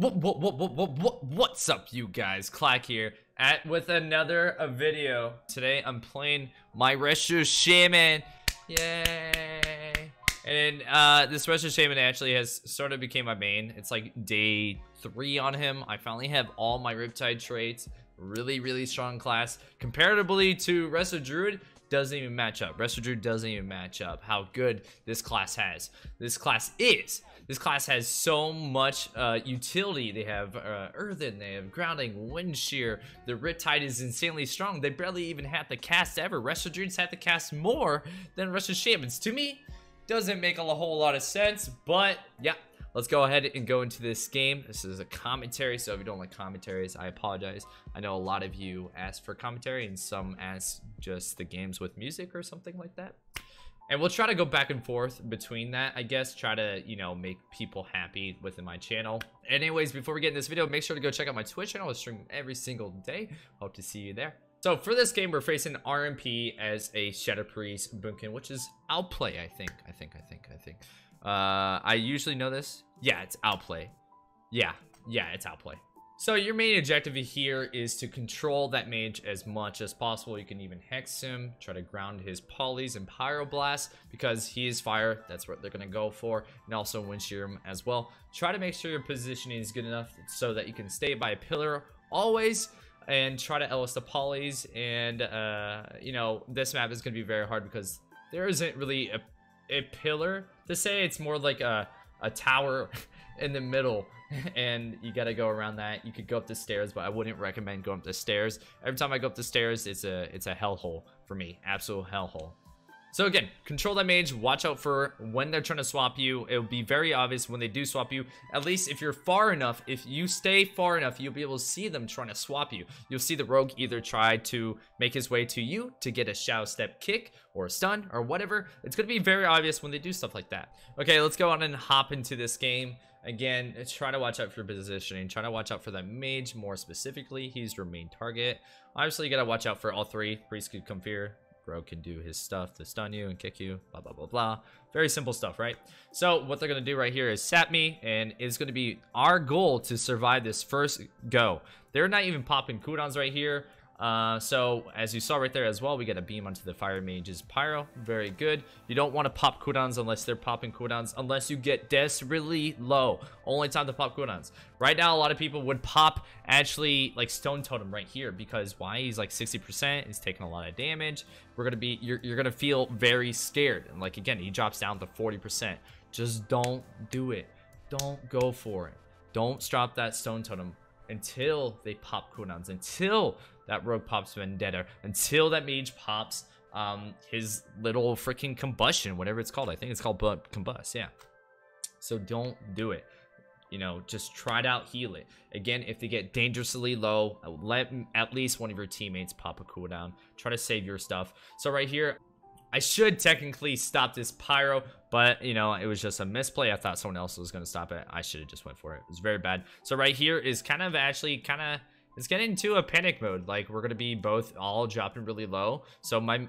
What's up, you guys? Claak here with another video. Today I'm playing my Rescue Shaman. Yay! And this Rescue Shaman actually has sort of became my main. It's like day 3 on him. I finally have all my Riptide traits. Really strong class. Comparatively to Rescue Druid, doesn't even match up. Rescue Druid doesn't even match up how good this class has. This class has so much utility. They have earthen, they have grounding, wind shear. The Riptide is insanely strong. They barely even had the cast ever. Rescue Druids had to cast more than Rescue Shamans. To me, doesn't make a whole lot of sense, but yeah. Let's go ahead and go into this game. This is a commentary, so if you don't like commentaries, I apologize. I know a lot of you ask for commentary and some ask just the games with music or something like that. And we'll try to go back and forth between that, I guess. Try to, you know, make people happy within my channel. Anyways, before we get in this video, make sure to go check out my Twitch channel. I stream every single day. Hope to see you there. So for this game, we're facing RMP as a Shadow Priest Bunkin, which is outplay, I think. I usually know this. Yeah, it's outplay. Yeah, it's outplay. So your main objective here is to control that mage as much as possible. You can even hex him, try to ground his polys and pyroblast because he is fire. That's what they're gonna go for, and also wind shear him as well. Try to make sure your positioning is good enough so that you can stay by a pillar always, and try to LS the polys. And you know, this map is gonna be very hard because there isn't really a pillar to say. It's more like a tower in the middle, and you got to go around that. You could go up the stairs, but I wouldn't recommend going up the stairs. Every time I go up the stairs, it's a hellhole for me. Absolute hellhole. So again, control that mage. Watch out for when they're trying to swap you. It'll be very obvious when they do swap you. At least if you're far enough, if you stay far enough, you'll be able to see them trying to swap you. You'll see the rogue either try to make his way to you to get a shadow step kick or a stun or whatever. It's going to be very obvious when they do stuff like that. Okay, let's go on and hop into this game. Again, try to watch out for your positioning. Try to watch out for that mage more specifically. He's your main target. Obviously, you got to watch out for all three. Priest could come here. Rogue can do his stuff to stun you and kick you, blah blah blah blah. Very simple stuff, right? So what they're gonna do right here is sap me, and it's gonna be our goal to survive this first go. They're not even popping cooldowns right here. So as you saw right there as well, we get a beam onto the fire mage's pyro. Very good. You don't want to pop cooldowns unless they're popping cooldowns, unless you get desperately low. Only time to pop cooldowns. Right now, a lot of people would pop actually like Stone Totem right here because why? He's like 60%. He's taking a lot of damage. We're gonna be you're gonna feel very scared. And like again, he drops down to 40%. Just don't do it. Don't go for it. Don't drop that Stone Totem until they pop cooldowns, until that rogue pops vendetta, until that mage pops his little freaking combustion, whatever it's called. I think it's called combust. Yeah, so don't do it. You know, just try to out heal it. Again, if they get dangerously low, let at least one of your teammates pop a cooldown. Try to save your stuff. So right here, I should technically stop this pyro, but you know, it was just a misplay. I thought someone else was going to stop it. I should have just went for it. It was very bad. So right here is kind of it's getting into a panic mode. Like we're going to be both all dropping really low. So my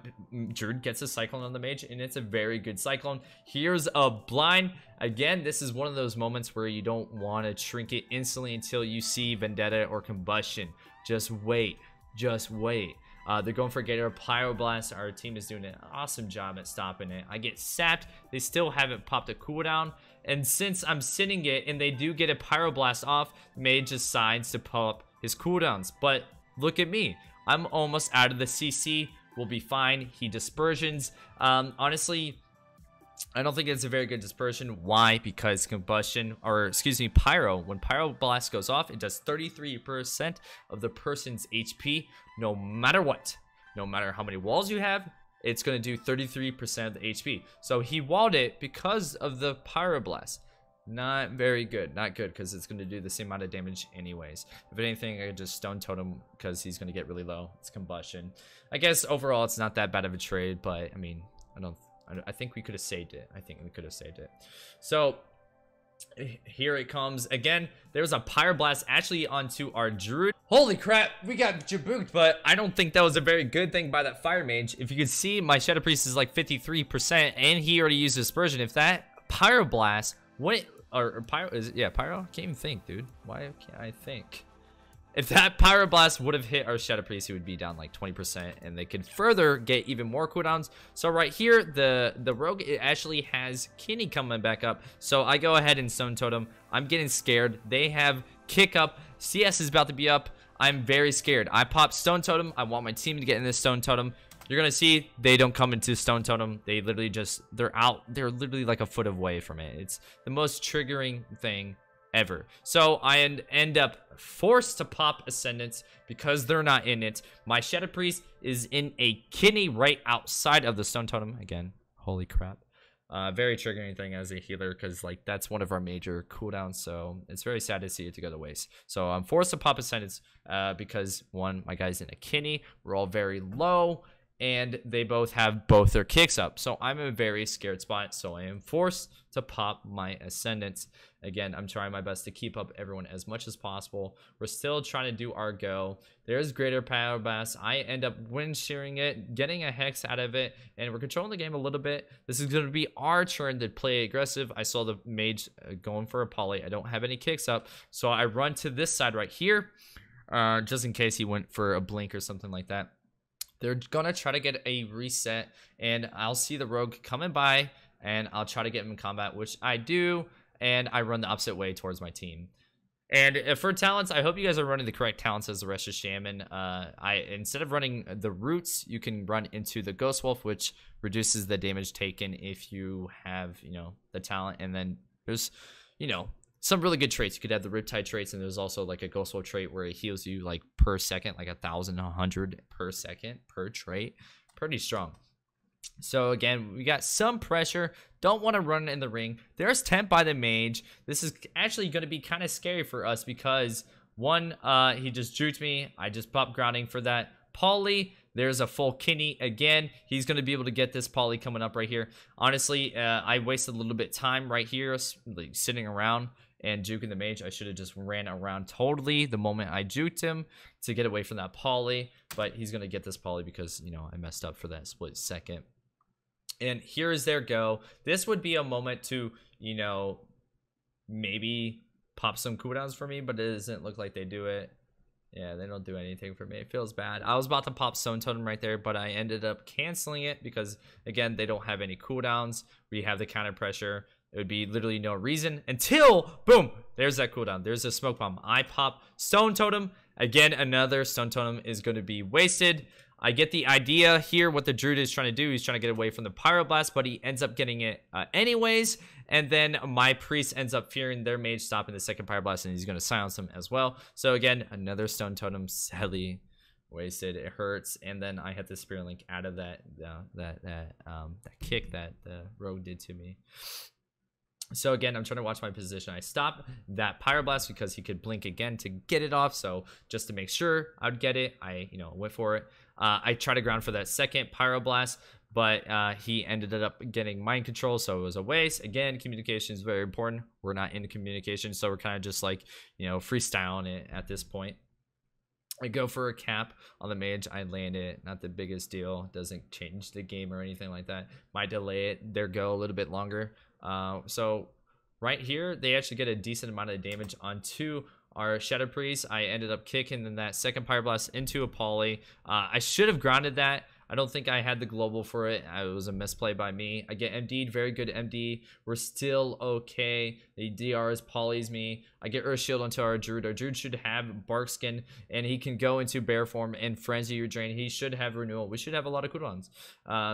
druid gets a cyclone on the mage, and it's a very good cyclone. Here's a blind. Again, this is one of those moments where you don't want to shrink it instantly until you see vendetta or combustion. Just wait. Just wait. They're going for Gator Pyroblast. Our team is doing an awesome job at stopping it. I get sapped. They still haven't popped a cooldown. And since I'm sitting it and they do get a Pyroblast off, Mage decides to pop his cooldowns. But look at me. I'm almost out of the CC. We'll be fine. He dispersions. Honestly, I don't think it's a very good dispersion. Why? Because combustion, or excuse me, pyro, when pyroblast goes off, it does 33% of the person's HP, no matter what. No matter how many walls you have, it's going to do 33% of the HP. So he walled it because of the pyroblast. Not very good. Not good, because it's going to do the same amount of damage anyways. If anything, I could just Stone Totem because he's going to get really low. It's combustion. I guess overall it's not that bad of a trade, but I mean, I think we could have saved it. So here it comes again. There's a pyroblast actually onto our druid. Holy crap, we got jabooked, but I don't think that was a very good thing by that fire mage. If you can see, my Shadow Priest is like 53%, and he already used dispersion. If that pyroblast or Pyro, is it? Yeah, Pyro? I can't even think, dude. Why can't I think? If that Pyroblast would have hit our Shadow Priest, he would be down like 20%, and they could further get even more cooldowns. So right here, the Rogue, it actually has Kenny coming back up. So I go ahead and Stone Totem. I'm getting scared. They have Kick up. CS is about to be up. I'm very scared. I pop Stone Totem. I want my team to get in this Stone Totem. You're gonna see they don't come into Stone Totem. They literally just, they're out. They're literally like a foot away from it. It's the most triggering thing ever. So I end up forced to pop Ascendance because they're not in it. My Shadow Priest is in a kidney right outside of the Stone Totem. Again, holy crap. Very triggering thing as a healer, because like that's one of our major cooldowns, so it's very sad to see it to go to waste. So I'm forced to pop Ascendance because one, my guy's in a kidney, we're all very low, and they both have both their kicks up. So I'm in a very scared spot, so I am forced to pop my Ascendance. Again, I'm trying my best to keep up everyone as much as possible. We're still trying to do our go. There's Greater Power Blast. I end up wind shearing it, getting a Hex out of it, and we're controlling the game a little bit. This is going to be our turn to play aggressive. I saw the mage going for a poly. I don't have any kicks up, so I run to this side right here, just in case he went for a blink or something like that. They're going to try to get a reset, and I'll see the Rogue coming by, and I'll try to get him in combat, which I do, and I run the opposite way towards my team. And for talents, I hope you guys are running the correct talents as the rest of Shaman. Instead of running the roots, you can run into the Ghost Wolf, which reduces the damage taken if you have, you know, the talent. And then there's, you know, some really good traits. You could have the Riptide traits, and there's also like a Ghost Wolf trait where it heals you like per second, like 1,100 per second per trait. Pretty strong. So again, we got some pressure. Don't want to run in the ring. There's temp by the mage. This is actually going to be kind of scary for us because one, he just juked me. I just popped grounding for that poly. There's a full kidney again. He's going to be able to get this poly coming up right here. Honestly, I wasted a little bit of time right here, like sitting around and juking the mage. I should have just ran around totally the moment I juked him to get away from that poly. But he's going to get this poly because, you know, I messed up for that split second. And here is their go. This would be a moment to, you know, maybe pop some cooldowns for me, but it doesn't look like they do it. Yeah, they don't do anything for me. It feels bad. I was about to pop Stone Totem right there, but I ended up canceling it because, again, they don't have any cooldowns. We have the counter pressure. It would be literally no reason until, boom, there's that cooldown. There's a Smoke Bomb. I pop Stone Totem. Again, another Stone Totem is going to be wasted. I get the idea here what the Druid is trying to do. He's trying to get away from the Pyroblast, but he ends up getting it anyways. And then my Priest ends up fearing their mage stopping the second Pyroblast, and he's going to silence him as well. So again, another Stone Totem sadly wasted. It hurts. And then I had the Spirit Link out of that kick that the Rogue did to me. So again, I'm trying to watch my position. I stop that Pyroblast because he could blink again to get it off. So just to make sure I would get it, I went for it. I tried to ground for that second Pyroblast, but he ended up getting mind control, so it was a waste. Again, communication is very important. We're not into communication, so we're kind of just like, you know, freestyling it at this point. I go for a cap on the mage. I land it. Not the biggest deal. Doesn't change the game or anything like that. Might delay it. Their go a little bit longer. So right here, they actually get a decent amount of damage onto our Shadow Priest. I ended up kicking in that second Pyroblast into a poly. I should have grounded that. I don't think I had the global for it. It was a misplay by me. I get MD'd, very good MD. We're still okay. The DRs polys me. I get Earth Shield onto our Druid. Our Druid should have Bark Skin, and he can go into Bear form and Frenzy your Drain. He should have Renewal. We should have a lot of cooldowns.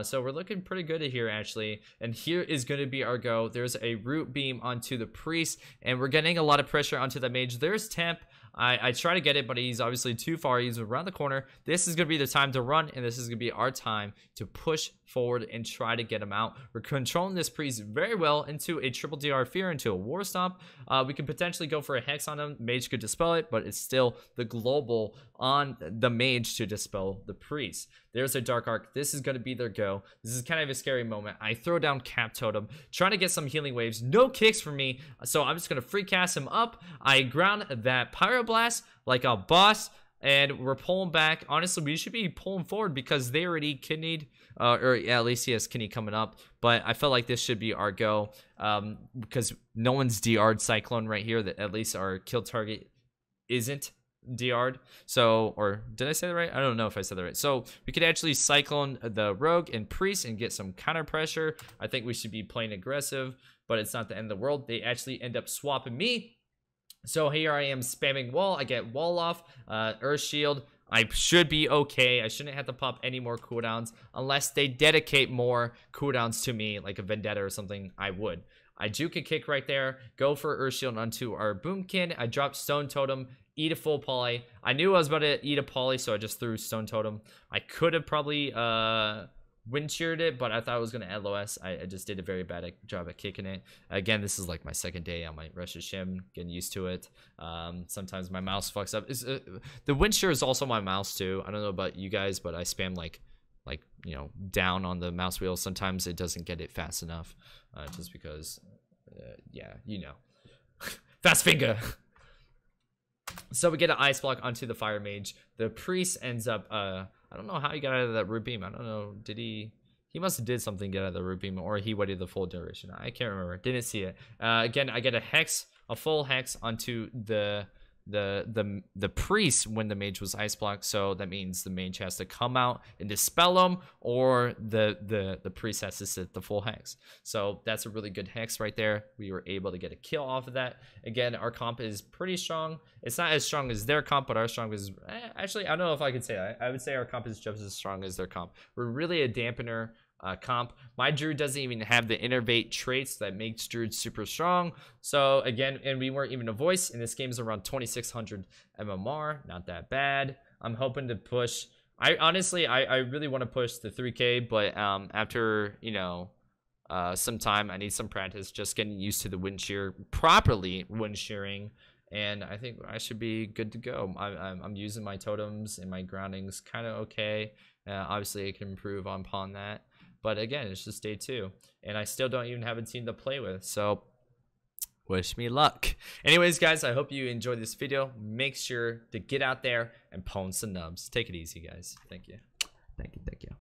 So we're looking pretty good here, actually. And here is going to be our go. There's a Root Beam onto the Priest, and we're getting a lot of pressure onto the Mage. There's Temp. I try to get it, but he's obviously too far. He's around the corner. This is going to be the time to run, and this is going to be our time to push forward and try to get him out. We're controlling this Priest very well into a triple DR Fear, into a War Stomp. We can potentially go for a Hex on him. Mage could dispel it, but it's still the global on the Mage to dispel the Priest. There's a Dark Arc. This is going to be their go. This is kind of a scary moment. I throw down Cap Totem, trying to get some healing waves. No kicks for me, so I'm just going to free cast him up. I ground that Pyroblast like a boss. And we're pulling back. Honestly, we should be pulling forward because they already kidneyed, or yeah, at least he has kidney coming up. But I felt like this should be our go, because no one's DR'd Cyclone right here. That at least our kill target isn't DR'd. So, or did I say that right? I don't know if I said that right. So we could actually Cyclone the Rogue and Priest and get some counter pressure. I think we should be playing aggressive, but it's not the end of the world. They actually end up swapping me. So here I am spamming wall. I get wall off, earth shield. I should be okay. I shouldn't have to pop any more cooldowns unless they dedicate more cooldowns to me, like a vendetta or something. I would. I juke a kick right there, go for earth shield onto our boomkin. I drop stone totem, eat a full poly. I knew I was about to eat a poly, so I just threw stone totem. I could have probably wind sheared it, but I thought it was going to add LOS. I just did a very bad job at kicking it. Again, this is like my second day on my Rush of Shim, getting used to it. Sometimes my mouse fucks up. The wind shear is also my mouse too. I don't know about you guys, but I spam like you know, down on the mouse wheel. Sometimes it doesn't get it fast enough, just because yeah, you know. Fast finger. So we get an ice block onto the fire mage. The priest ends up I don't know how he got out of that root beam. I don't know. Did he must have did something to get out of the root beam, or he waited the full duration. I can't remember. Didn't see it. Again, I get a full hex onto the priest when the mage was ice blocked. So that means the mage has to come out and dispel him, or the priest has to sit the full hex. So that's a really good hex right there. We were able to get a kill off of that. Again, our comp is pretty strong. It's not as strong as their comp, but our strong is actually, I don't know if I could say that. I would say our comp is just as strong as their comp. We're really a dampener comp. My druid doesn't even have the innervate traits that makes druid super strong. So again, and we weren't even a voice, and this game is around 2600 MMR. Not that bad. I'm hoping to push. I honestly really want to push the 3K, but after, you know, some time, I need some practice just getting used to the wind shear, properly wind shearing, and I think I should be good to go. I'm using my totems and my groundings kind of okay. Obviously I can improve upon that, but again, it's just day 2, and I still don't even have a team to play with, so wish me luck. Anyways, guys, I hope you enjoyed this video. Make sure to get out there and pwn some nubs. Take it easy, guys. Thank you.